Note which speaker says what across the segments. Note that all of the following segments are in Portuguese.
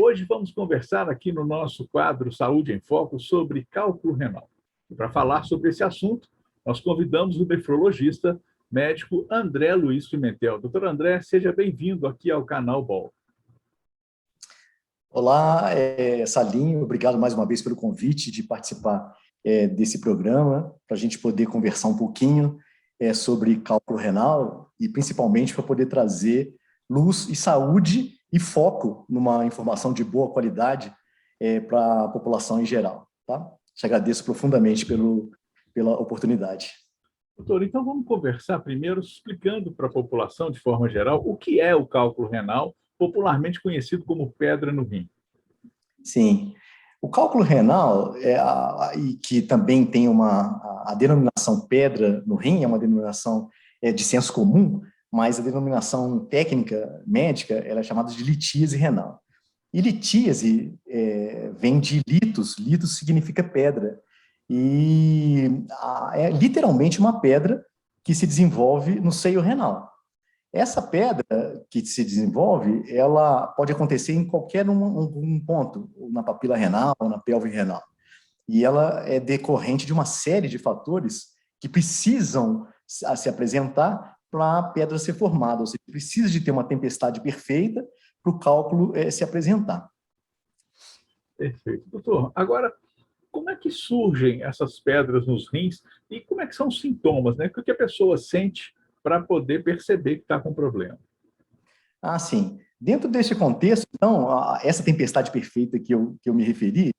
Speaker 1: Hoje vamos conversar aqui no nosso quadro Saúde em Foco sobre cálculo renal. E para falar sobre esse assunto, nós convidamos o nefrologista médico André Luiz Pimentel. Doutor André, seja bem-vindo aqui ao canal BOL.
Speaker 2: Olá, Salinho, obrigado mais uma vez pelo convite de participar desse programa, para a gente poder conversar um pouquinho sobre cálculo renal e principalmente para poder trazer luz e saúde e foco numa informação de boa qualidade para a população em geral. Tá? Te agradeço profundamente pela oportunidade.
Speaker 1: Doutor, então vamos conversar primeiro explicando para a população, de forma geral, o que é o cálculo renal, popularmente conhecido como pedra no rim.
Speaker 2: Sim. O cálculo renal, e que também tem a denominação pedra no rim, é uma denominação de senso comum, mas a denominação técnica médica ela é chamada de litíase renal. E litíase vem de litos, litos significa pedra, e é literalmente uma pedra que se desenvolve no seio renal. Essa pedra que se desenvolve, ela pode acontecer em qualquer um ponto, na papila renal, na pelve renal. E ela é decorrente de uma série de fatores que precisam se apresentar para a pedra ser formada, ou seja, precisa de ter uma tempestade perfeita para o cálculo se apresentar.
Speaker 1: Perfeito. Doutor, agora, como é que surgem essas pedras nos rins e como é que são os sintomas, né? O que a pessoa sente para poder perceber que está com problema?
Speaker 2: Ah, sim. Dentro desse contexto, então, essa tempestade perfeita que eu me referi,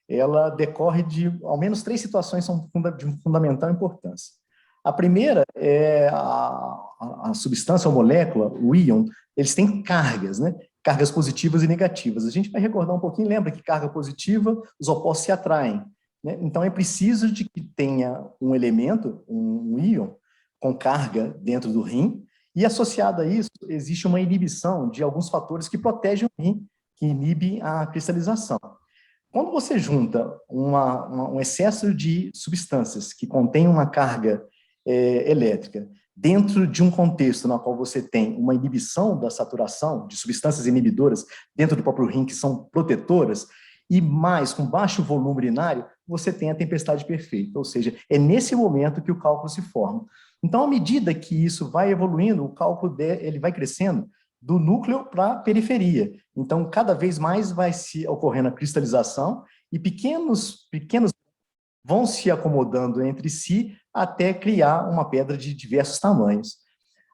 Speaker 2: ela decorre de, ao menos, 3 situações são de fundamental importância. A primeira é a substância ou molécula, o íon, eles têm cargas, né? Cargas positivas e negativas. A gente vai recordar um pouquinho, lembra que carga positiva, os opostos se atraem, né? Então, é preciso de que tenha um elemento, um íon, com carga dentro do rim, e associado a isso, existe uma inibição de alguns fatores que protegem o rim, que inibem a cristalização. Quando você junta um excesso de substâncias que contém uma carga elétrica dentro de um contexto na qual você tem uma inibição da saturação de substâncias inibidoras dentro do próprio rim, que são protetoras, e mais com baixo volume urinário, você tem a tempestade perfeita, ou seja, é nesse momento que o cálculo se forma. Então, à medida que isso vai evoluindo, o cálculo ele vai crescendo do núcleo para a periferia. Então, cada vez mais vai se ocorrendo a cristalização e pequenos vão se acomodando entre si até criar uma pedra de diversos tamanhos.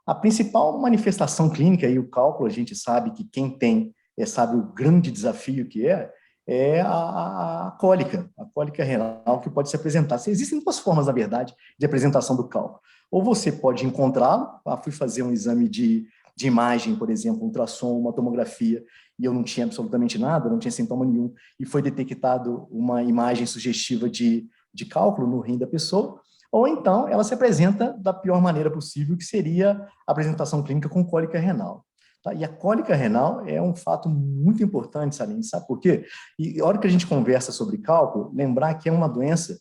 Speaker 2: A principal manifestação clínica, e o cálculo, a gente sabe que quem tem sabe o grande desafio que é a cólica renal que pode se apresentar. Existem 2 formas, na verdade, de apresentação do cálculo. Ou você pode encontrá-lo, fui fazer um exame de imagem, por exemplo, um ultrassom, uma tomografia, e eu não tinha absolutamente nada, não tinha sintoma nenhum, e foi detectado uma imagem sugestiva de cálculo no rim da pessoa, ou então ela se apresenta da pior maneira possível, que seria a apresentação clínica com cólica renal. Tá? E a cólica renal é um fato muito importante, Salim, sabe por quê? E a hora que a gente conversa sobre cálculo, lembrar que é uma doença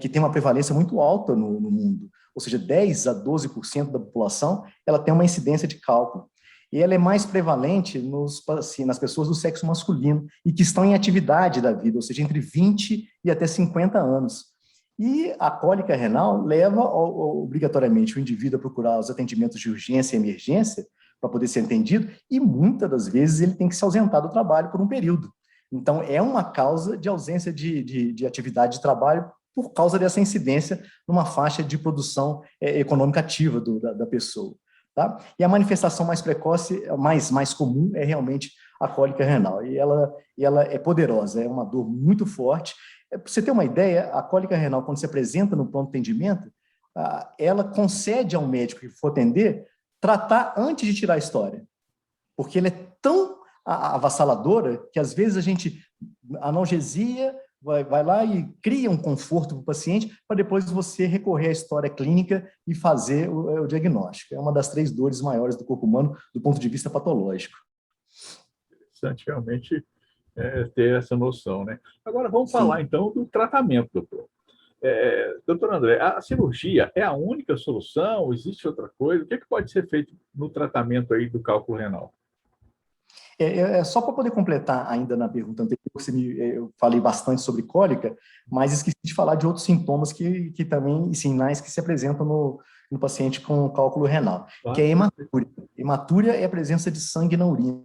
Speaker 2: que tem uma prevalência muito alta no mundo, ou seja, 10 a 12% da população, ela tem uma incidência de cálculo. E ela é mais prevalente nas pessoas do sexo masculino e que estão em atividade da vida, ou seja, entre 20 e até 50 anos. E a cólica renal leva obrigatoriamente o indivíduo a procurar os atendimentos de urgência e emergência para poder ser atendido, e muitas das vezes ele tem que se ausentar do trabalho por um período. Então, é uma causa de ausência de atividade de trabalho por causa dessa incidência numa faixa de produção econômica ativa da pessoa. Tá? E a manifestação mais precoce, mais comum, é realmente a cólica renal. E ela é poderosa, é uma dor muito forte. Para você ter uma ideia, a cólica renal, quando se apresenta no pronto atendimento, ela concede ao médico que for atender tratar antes de tirar a história. Porque ela é tão avassaladora que, às vezes, a gente analgesia, vai lá e cria um conforto para o paciente, para depois você recorrer à história clínica e fazer o diagnóstico. É uma das 3 dores maiores do corpo humano do ponto de vista patológico.
Speaker 1: Interessante realmente ter essa noção, né? Agora vamos falar então do tratamento, doutor. Doutor André, a cirurgia é a única solução? Existe outra coisa? O que pode ser feito no tratamento aí do cálculo renal?
Speaker 2: Só para poder completar ainda na pergunta anterior, eu falei bastante sobre cólica, mas esqueci de falar de outros sintomas que também, sinais que se apresentam no paciente com cálculo renal, que é a hematúria. Hematúria é a presença de sangue na urina,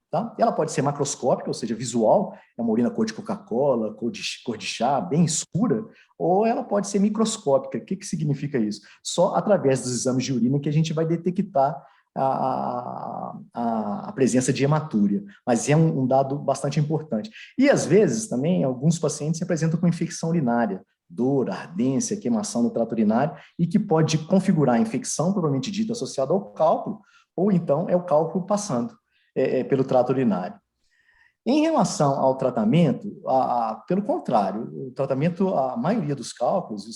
Speaker 2: tá? Ela pode ser macroscópica, ou seja, visual, é uma urina cor de Coca-Cola, cor de chá, bem escura, ou ela pode ser microscópica. O que significa isso? Só através dos exames de urina que a gente vai detectar a presença de hematúria, mas é um dado bastante importante. E, às vezes, também, alguns pacientes se apresentam com infecção urinária, dor, ardência, queimação no trato urinário, e que pode configurar a infecção, provavelmente dita, associada ao cálculo, ou então é o cálculo passando pelo trato urinário. Em relação ao tratamento, pelo contrário, o tratamento, a maioria dos cálculos,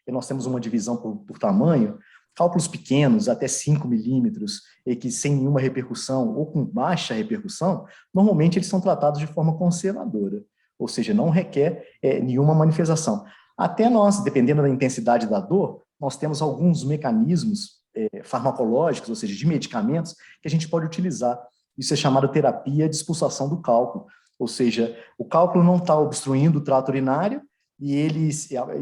Speaker 2: nós temos uma divisão por tamanho, cálculos pequenos, até 5 milímetros, e que sem nenhuma repercussão ou com baixa repercussão, normalmente eles são tratados de forma conservadora, ou seja, não requer nenhuma manifestação. Até nós, dependendo da intensidade da dor, nós temos alguns mecanismos farmacológicos, ou seja, de medicamentos, que a gente pode utilizar. Isso é chamado terapia de expulsação do cálculo, ou seja, o cálculo não está obstruindo o trato urinário, e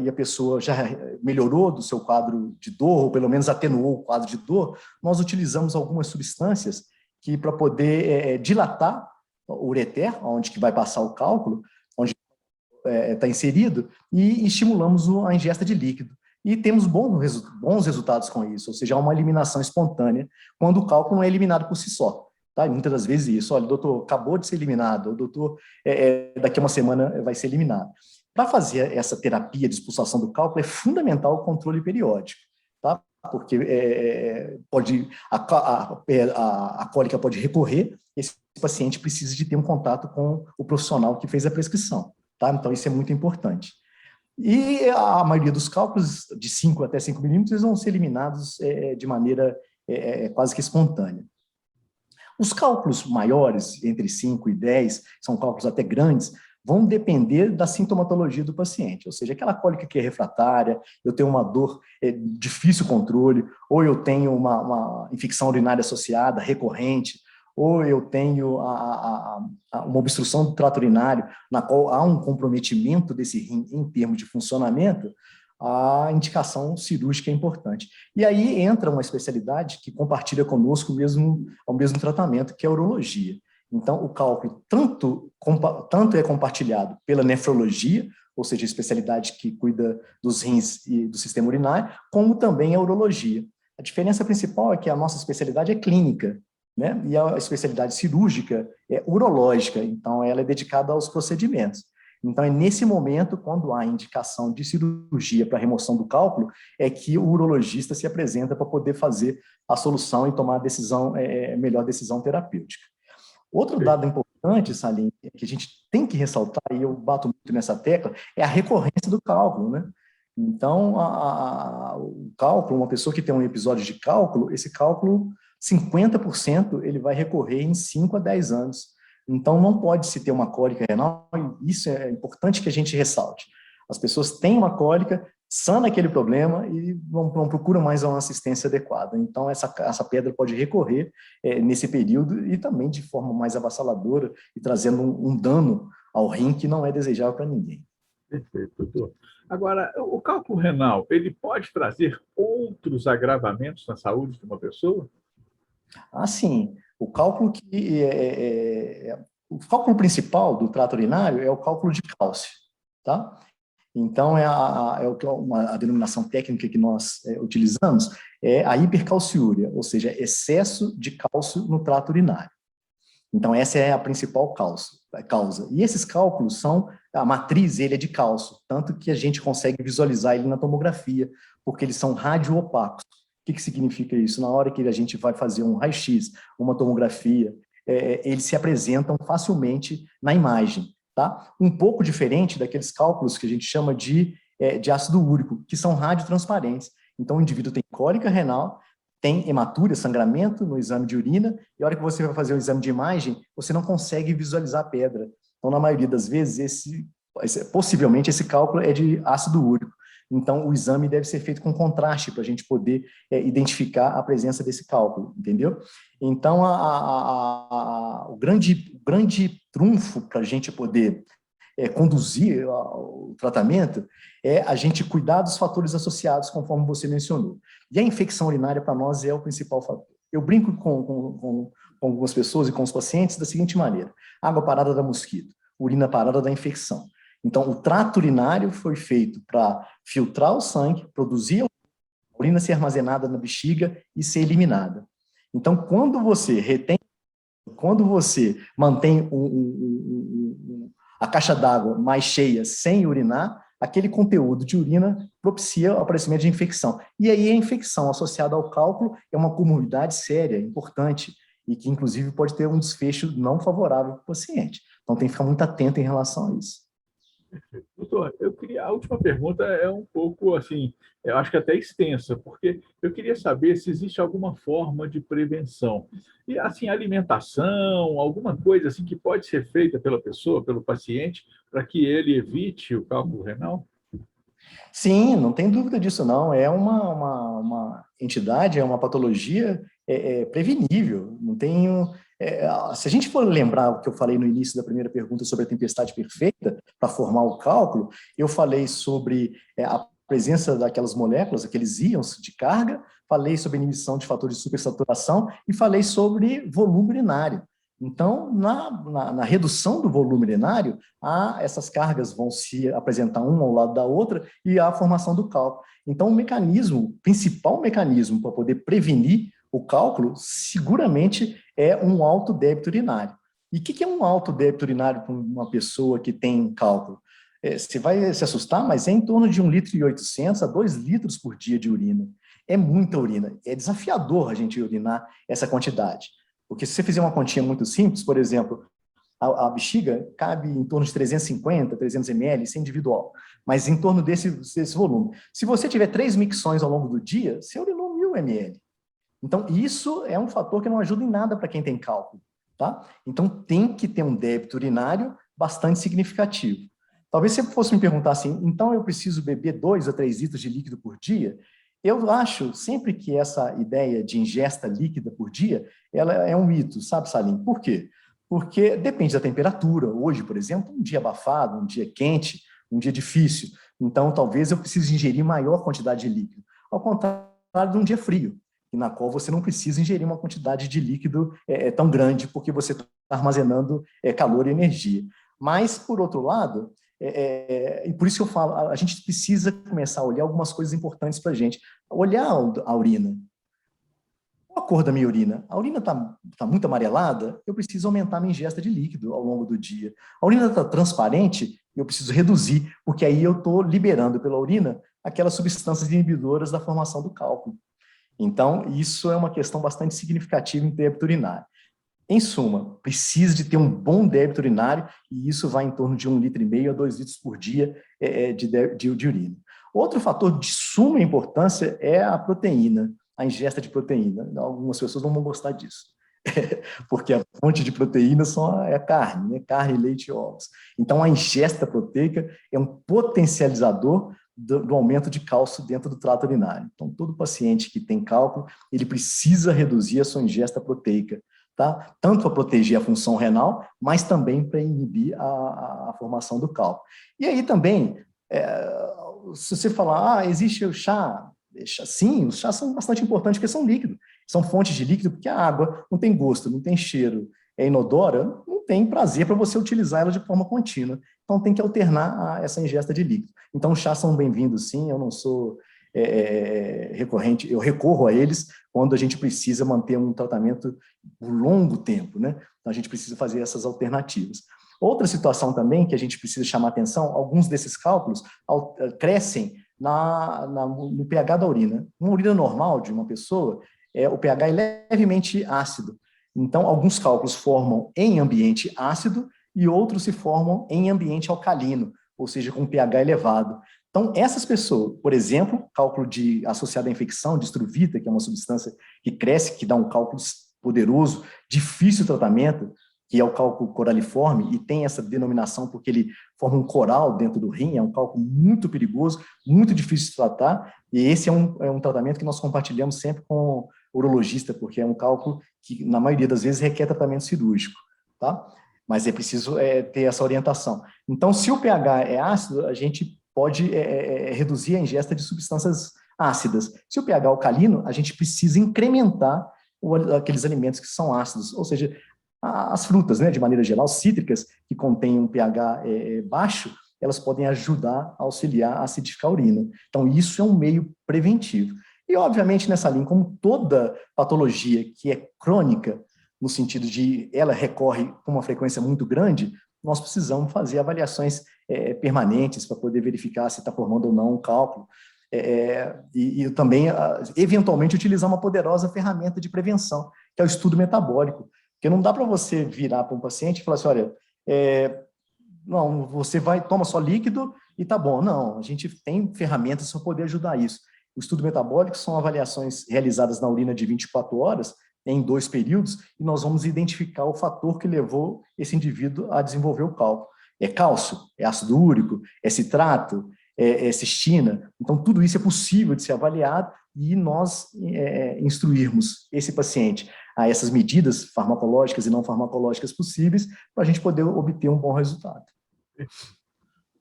Speaker 2: a pessoa já melhorou do seu quadro de dor, ou pelo menos atenuou o quadro de dor, nós utilizamos algumas substâncias que, para poder dilatar o ureter, onde que vai passar o cálculo, onde está inserido, e estimulamos a ingesta de líquido. E temos bons resultados com isso, ou seja, há uma eliminação espontânea, quando o cálculo não é eliminado por si só. Tá? E muitas das vezes isso, olha, doutor, acabou de ser eliminado, o doutor, daqui a uma semana vai ser eliminado. Para fazer essa terapia de expulsação do cálculo, é fundamental o controle periódico, tá? Porque a cólica pode recorrer, esse paciente precisa de ter um contato com o profissional que fez a prescrição, tá? Então, isso é muito importante. E a maioria dos cálculos, de 5 até 5 milímetros, vão ser eliminados de maneira quase que espontânea. Os cálculos maiores, entre 5 e 10, são cálculos até grandes, vão depender da sintomatologia do paciente, ou seja, aquela cólica que é refratária, eu tenho uma dor difícil controle, ou eu tenho uma infecção urinária associada, recorrente, ou eu tenho uma obstrução do trato urinário, na qual há um comprometimento desse rim em termos de funcionamento, a indicação cirúrgica é importante. E aí entra uma especialidade que compartilha conosco o mesmo tratamento, que é a urologia. Então, o cálculo tanto é compartilhado pela nefrologia, ou seja, a especialidade que cuida dos rins e do sistema urinário, como também a urologia. A diferença principal é que a nossa especialidade é clínica, né? E a especialidade cirúrgica é urológica, então ela é dedicada aos procedimentos. Então, é nesse momento, quando há indicação de cirurgia para remoção do cálculo, é que o urologista se apresenta para poder fazer a solução e tomar a melhor decisão terapêutica. Outro dado importante, Salim, que a gente tem que ressaltar, e eu bato muito nessa tecla, é a recorrência do cálculo, né? Então, o cálculo, uma pessoa que tem um episódio de cálculo, esse cálculo, 50% ele vai recorrer em 5 a 10 anos. Então, não pode se ter uma cólica renal, e isso é importante que a gente ressalte. As pessoas têm uma cólica, sana aquele problema e não procuram mais uma assistência adequada. Então, essa pedra pode recorrer nesse período e também de forma mais avassaladora e trazendo um dano ao rim que não é desejável para ninguém.
Speaker 1: Perfeito, doutor. Agora, o cálculo renal, ele pode trazer outros agravamentos na saúde de uma pessoa?
Speaker 2: Sim. O cálculo o cálculo principal do trato urinário é o cálculo de cálcio, tá? Então, a denominação técnica que nós utilizamos é a hipercalciúria, ou seja, excesso de cálcio no trato urinário. Então, essa é a principal causa. E esses cálculos a matriz ele é de cálcio, tanto que a gente consegue visualizar ele na tomografia, porque eles são radioopacos. O que significa isso? Na hora que a gente vai fazer um raio-x, uma tomografia, eles se apresentam facilmente na imagem. Tá? Um pouco diferente daqueles cálculos que a gente chama de ácido úrico, que são radiotransparentes. Então, o indivíduo tem cólica renal, tem hematúria, sangramento no exame de urina, e a hora que você vai fazer o exame de imagem, você não consegue visualizar a pedra. Então, na maioria das vezes, possivelmente esse cálculo é de ácido úrico. Então, o exame deve ser feito com contraste para a gente poder identificar a presença desse cálculo, entendeu? Então, o grande trunfo para a gente poder conduzir o tratamento é a gente cuidar dos fatores associados, conforme você mencionou. E a infecção urinária, para nós, é o principal fator. Eu brinco com algumas pessoas e com os pacientes da seguinte maneira: água parada da mosquito, urina parada da infecção. Então, o trato urinário foi feito para filtrar o sangue, produzir a urina ser armazenada na bexiga e ser eliminada. Então, quando você mantém a caixa d'água mais cheia sem urinar, aquele conteúdo de urina propicia o aparecimento de infecção. E aí a infecção associada ao cálculo é uma comorbidade séria, importante, e que inclusive pode ter um desfecho não favorável para o paciente. Então tem que ficar muito atento em relação a isso.
Speaker 1: Doutor, a última pergunta é um pouco assim, eu acho que até extensa, porque eu queria saber se existe alguma forma de prevenção. E assim, alimentação, alguma coisa assim que pode ser feita pela pessoa, pelo paciente, para que ele evite o cálculo renal?
Speaker 2: Sim, não tem dúvida disso não. É uma entidade, é uma patologia prevenível. Não tenho. Se a gente for lembrar o que eu falei no início da primeira pergunta sobre a tempestade perfeita para formar o cálculo, eu falei sobre a presença daquelas moléculas, aqueles íons de carga, falei sobre a inibição de fatores de supersaturação e falei sobre volume urinário. Então, na redução do volume urinário, essas cargas vão se apresentar uma ao lado da outra e há a formação do cálculo. Então, o principal mecanismo para poder prevenir o cálculo, seguramente, é um alto débito urinário. E o que é um alto débito urinário para uma pessoa que tem cálculo? Você vai se assustar, mas é em torno de 1,8 litro a 2 litros por dia de urina. É muita urina. É desafiador a gente urinar essa quantidade. Porque se você fizer uma continha muito simples, por exemplo, a bexiga cabe em torno de 350, 300 ml, isso é individual, mas em torno desse volume. Se você tiver 3 micções ao longo do dia, você urinou 1.000 ml. Então, isso é um fator que não ajuda em nada para quem tem cálculo, tá? Então, tem que ter um débito urinário bastante significativo. Talvez você fosse me perguntar assim, então eu preciso beber 2 a 3 litros de líquido por dia? Eu acho sempre que essa ideia de ingesta líquida por dia, ela é um mito, sabe, Salim? Por quê? Porque depende da temperatura. Hoje, por exemplo, um dia abafado, um dia quente, um dia difícil. Então, talvez eu precise ingerir maior quantidade de líquido. Ao contrário de um dia frio, na qual você não precisa ingerir uma quantidade de líquido tão grande, porque você está armazenando calor e energia. Mas, por outro lado, e por isso que eu falo, a gente precisa começar a olhar algumas coisas importantes para a gente. Olhar a urina. Qual a cor da minha urina? A urina está muito amarelada, eu preciso aumentar a minha ingesta de líquido ao longo do dia. A urina está transparente, eu preciso reduzir, porque aí eu estou liberando pela urina aquelas substâncias inibidoras da formação do cálculo. Então, isso é uma questão bastante significativa em débito urinário. Em suma, precisa de ter um bom débito urinário e isso vai em torno de 1,5 litro a 2 litros por dia de urina. Outro fator de suma importância é a proteína, a ingesta de proteína. Algumas pessoas não vão gostar disso, porque a fonte de proteína é a carne, né? Carne, leite e ovos. Então, a ingesta proteica é um potencializador do aumento de cálcio dentro do trato urinário. Então, todo paciente que tem cálculo, ele precisa reduzir a sua ingesta proteica, tá? Tanto para proteger a função renal, mas também para inibir a formação do cálculo. E aí também, se você falar, existe o chá, sim, os chás são bastante importantes porque são líquidos, são fontes de líquido porque a água não tem gosto, não tem cheiro, é inodora, não tem prazer para você utilizar ela de forma contínua. Então tem que alternar essa ingesta de líquido. Então os chás são bem-vindos sim, eu não sou recorrente, eu recorro a eles quando a gente precisa manter um tratamento por longo tempo, né? Então a gente precisa fazer essas alternativas. Outra situação também que a gente precisa chamar atenção, alguns desses cálculos crescem no pH da urina. Uma urina normal de uma pessoa, o pH é levemente ácido. Então, alguns cálculos formam em ambiente ácido e outros se formam em ambiente alcalino, ou seja, com pH elevado. Então, essas pessoas, por exemplo, cálculo associado à infecção de estruvita, que é uma substância que cresce, que dá um cálculo poderoso, difícil de tratamento, que é o cálculo coraliforme, e tem essa denominação porque ele forma um coral dentro do rim, é um cálculo muito perigoso, muito difícil de tratar, e esse é um tratamento que nós compartilhamos sempre com o urologista, porque é um cálculo que, na maioria das vezes, requer tratamento cirúrgico, tá? Mas é preciso ter essa orientação. Então, se o pH é ácido, a gente pode reduzir a ingesta de substâncias ácidas. Se o pH é alcalino, a gente precisa incrementar aqueles alimentos que são ácidos, ou seja, as frutas, né, de maneira geral, cítricas, que contêm um pH baixo, elas podem ajudar a auxiliar a acidificar a urina. Então, isso é um meio preventivo. E, obviamente, nessa linha, como toda patologia que é crônica, no sentido de ela recorre com uma frequência muito grande, nós precisamos fazer avaliações permanentes para poder verificar se está formando ou não um cálculo. E também, eventualmente, utilizar uma poderosa ferramenta de prevenção, que é o estudo metabólico. Porque não dá para você virar para um paciente e falar assim, olha, não, você toma só líquido e tá bom. Não, a gente tem ferramentas para poder ajudar isso. O estudo metabólico são avaliações realizadas na urina de 24 horas, em 2 períodos, e nós vamos identificar o fator que levou esse indivíduo a desenvolver o cálculo. É cálcio, é ácido úrico, é citrato, é cistina. Então, tudo isso é possível de ser avaliado e nós instruirmos esse paciente a essas medidas farmacológicas e não farmacológicas possíveis para a gente poder obter um bom resultado.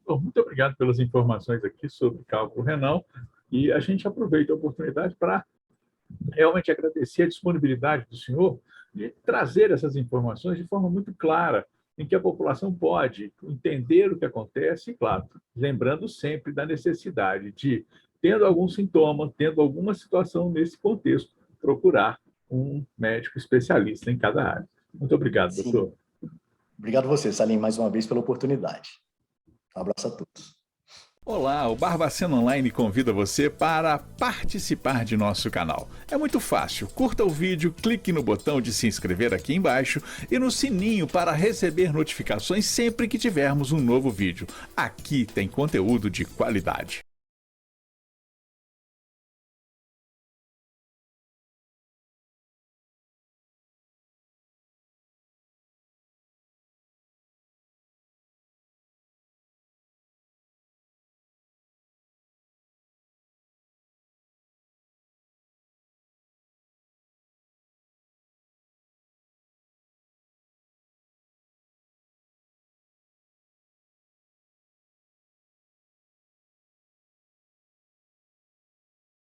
Speaker 1: Bom, muito obrigado pelas informações aqui sobre cálculo renal, e a gente aproveita a oportunidade para realmente agradecer a disponibilidade do senhor de trazer essas informações de forma muito clara, em que a população pode entender o que acontece, e, claro, lembrando sempre da necessidade de, tendo algum sintoma, tendo alguma situação nesse contexto, procurar um médico especialista em cada área. Muito obrigado,
Speaker 2: Sim.
Speaker 1: doutor.
Speaker 2: Obrigado a você, Salim, mais uma vez pela oportunidade. Um abraço a todos.
Speaker 3: Olá, o Barbacena Online convida você para participar de nosso canal. É muito fácil, curta o vídeo, clique no botão de se inscrever aqui embaixo e no sininho para receber notificações sempre que tivermos um novo vídeo. Aqui tem conteúdo de qualidade.